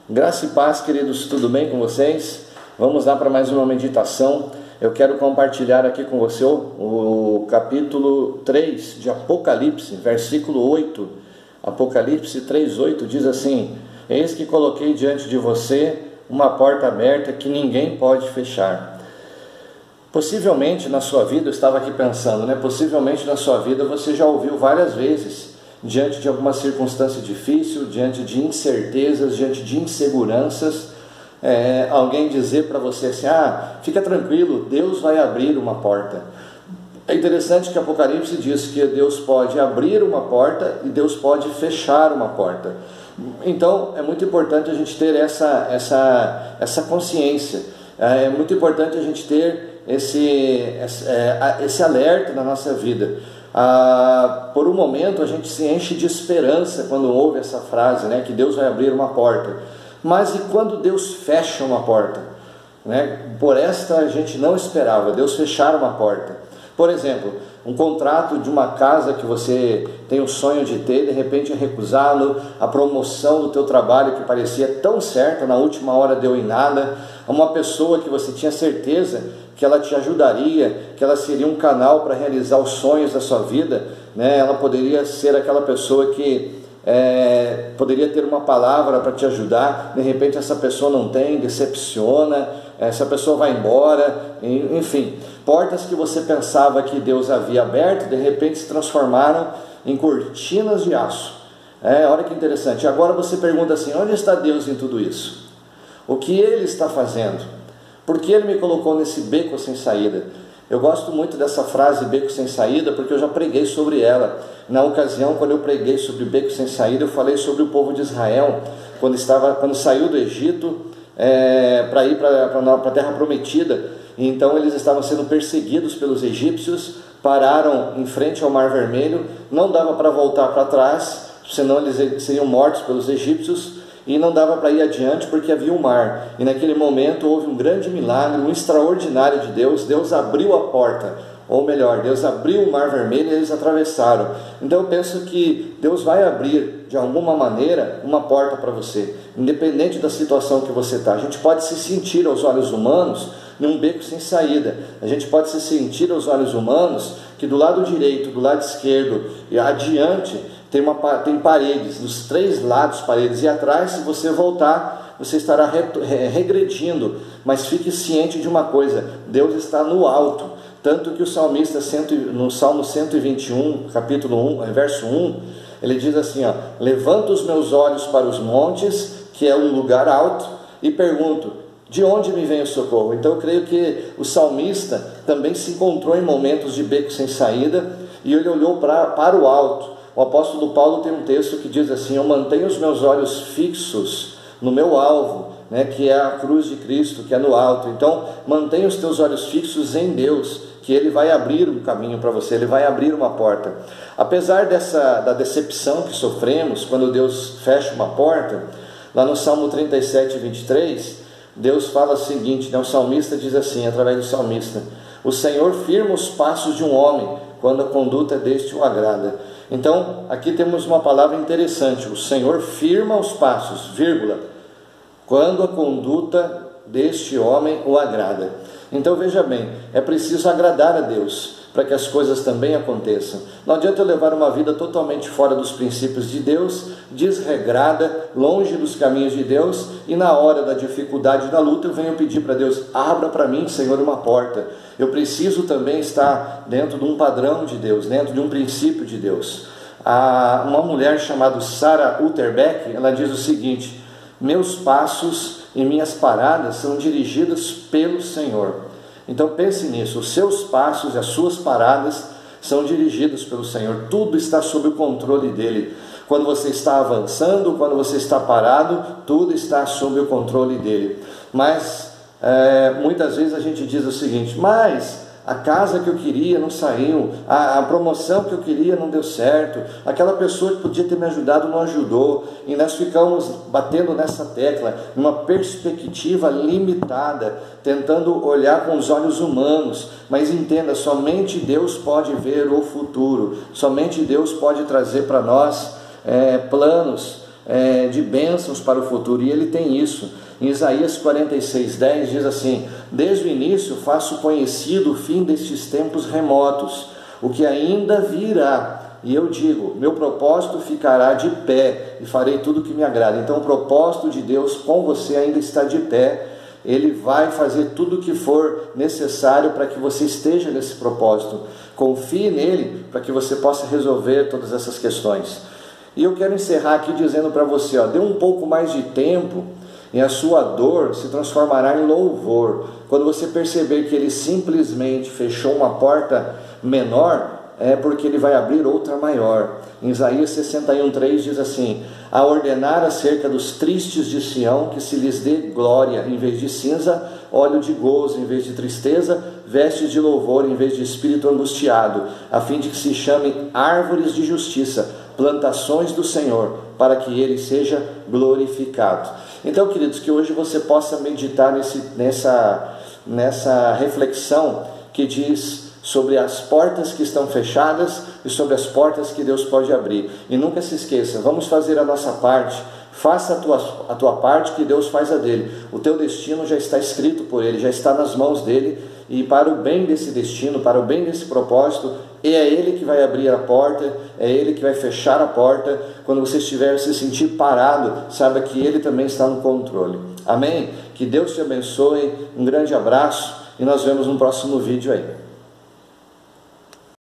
Graça e paz, queridos, tudo bem com vocês? Vamos lá para mais uma meditação. Eu quero compartilhar aqui com você o capítulo 3 de Apocalipse, versículo 8. Apocalipse 3:8 diz assim: Eis que coloquei diante de você uma porta aberta que ninguém pode fechar. Possivelmente na sua vida, eu estava aqui pensando, possivelmente na sua vida você já ouviu várias vezes, diante de alguma circunstância difícil, diante de incertezas, diante de inseguranças, alguém dizer para você assim: fica tranquilo, Deus vai abrir uma porta. É interessante que Apocalipse diz que Deus pode abrir uma porta e Deus pode fechar uma porta. Então é muito importante a gente ter essa consciência, é muito importante a gente ter esse alerta na nossa vida. Por um momento a gente se enche de esperança quando ouve essa frase, que Deus vai abrir uma porta. Mas e quando Deus fecha uma porta? Por esta a gente não esperava, Deus fechar uma porta. Por exemplo, um contrato de uma casa que você tem o sonho de ter, de repente é recusá-lo, a promoção do teu trabalho que parecia tão certa, na última hora deu em nada, uma pessoa que você tinha certeza que ela te ajudaria, que ela seria um canal para realizar os sonhos da sua vida, ela poderia ser aquela pessoa que poderia ter uma palavra para te ajudar, de repente essa pessoa não tem, decepciona, essa pessoa vai embora, enfim, portas que você pensava que Deus havia aberto, de repente se transformaram em cortinas de aço. Olha que interessante. Agora você pergunta assim: onde está Deus em tudo isso? O que Ele está fazendo? Por que Ele me colocou nesse beco sem saída? Eu gosto muito dessa frase, beco sem saída, porque eu já preguei sobre ela. Na ocasião, quando eu preguei sobre beco sem saída, eu falei sobre o povo de Israel, quando saiu do Egito para ir para a terra prometida. Então eles estavam sendo perseguidos pelos egípcios, pararam em frente ao Mar Vermelho, não dava para voltar para trás, senão eles seriam mortos pelos egípcios, e não dava para ir adiante porque havia um mar. E naquele momento houve um grande milagre, um extraordinário de Deus. Deus abriu a porta, ou melhor, Deus abriu o Mar Vermelho e eles atravessaram. Então eu penso que Deus vai abrir de alguma maneira uma porta para você, independente da situação que você está. A gente pode se sentir aos olhos humanos num beco sem saída. A gente pode se sentir aos olhos humanos que do lado direito, do lado esquerdo e adiante tem paredes, dos três lados paredes, e atrás, se você voltar, você estará regredindo. Mas fique ciente de uma coisa: Deus está no alto. Tanto que o salmista, no Salmo 121, capítulo 1, verso 1, ele diz assim: levanto os meus olhos para os montes, que é um lugar alto, e pergunto: de onde me vem o socorro? Então eu creio que o salmista também se encontrou em momentos de beco sem saída, e ele olhou para o alto. O apóstolo Paulo tem um texto que diz assim: eu mantenho os meus olhos fixos no meu alvo, que é a cruz de Cristo, que é no alto. Então mantenha os teus olhos fixos em Deus, que Ele vai abrir um caminho para você, Ele vai abrir uma porta. Apesar da decepção que sofremos quando Deus fecha uma porta, lá no Salmo 37, 23, Deus fala o seguinte, o salmista diz assim, através do salmista: o Senhor firma os passos de um homem, quando a conduta deste o agrada. Então, aqui temos uma palavra interessante: o Senhor firma os passos, vírgula, quando a conduta deste homem o agrada. Então veja bem, é preciso agradar a Deus para que as coisas também aconteçam. Não adianta eu levar uma vida totalmente fora dos princípios de Deus, desregrada, longe dos caminhos de Deus, e na hora da dificuldade, da luta, eu venho pedir para Deus: abra para mim, Senhor, uma porta. Eu preciso também estar dentro de um padrão de Deus, dentro de um princípio de Deus. Uma mulher chamada Sarah Utterbeck, ela diz o seguinte: meus passos e minhas paradas são dirigidas pelo Senhor. Então pense nisso: os seus passos e as suas paradas são dirigidos pelo Senhor. Tudo está sob o controle dele. Quando você está avançando, quando você está parado, tudo está sob o controle dele. Mas muitas vezes a gente diz o seguinte: mas a casa que eu queria não saiu, a promoção que eu queria não deu certo, aquela pessoa que podia ter me ajudado não ajudou, e nós ficamos batendo nessa tecla, numa perspectiva limitada, tentando olhar com os olhos humanos. Mas entenda, somente Deus pode ver o futuro, somente Deus pode trazer para nós planos de bênçãos para o futuro, e ele tem isso. Em Isaías 46:10 diz assim: desde o início faço conhecido o fim destes tempos remotos, o que ainda virá. E eu digo, meu propósito ficará de pé e farei tudo o que me agrada. Então o propósito de Deus com você ainda está de pé. Ele vai fazer tudo o que for necessário para que você esteja nesse propósito. Confie nele para que você possa resolver todas essas questões. E eu quero encerrar aqui dizendo para você, dê um pouco mais de tempo e a sua dor se transformará em louvor. Quando você perceber que ele simplesmente fechou uma porta menor, é porque ele vai abrir outra maior. Em Isaías 61:3 diz assim: a ordenar acerca dos tristes de Sião, que se lhes dê glória em vez de cinza, óleo de gozo em vez de tristeza, vestes de louvor em vez de espírito angustiado, a fim de que se chamem árvores de justiça, plantações do Senhor, para que ele seja glorificado. Então, queridos, que hoje você possa meditar nessa reflexão que diz sobre as portas que estão fechadas e sobre as portas que Deus pode abrir. E nunca se esqueça, vamos fazer a nossa parte. Faça a tua parte, que Deus faz a dele. O teu destino já está escrito por ele, já está nas mãos dele, e para o bem desse destino, para o bem desse propósito, é ele que vai abrir a porta, é ele que vai fechar a porta. Quando você estiver se sentir parado, saiba que ele também está no controle. Amém? Que Deus te abençoe, um grande abraço, e nós vemos no próximo vídeo aí.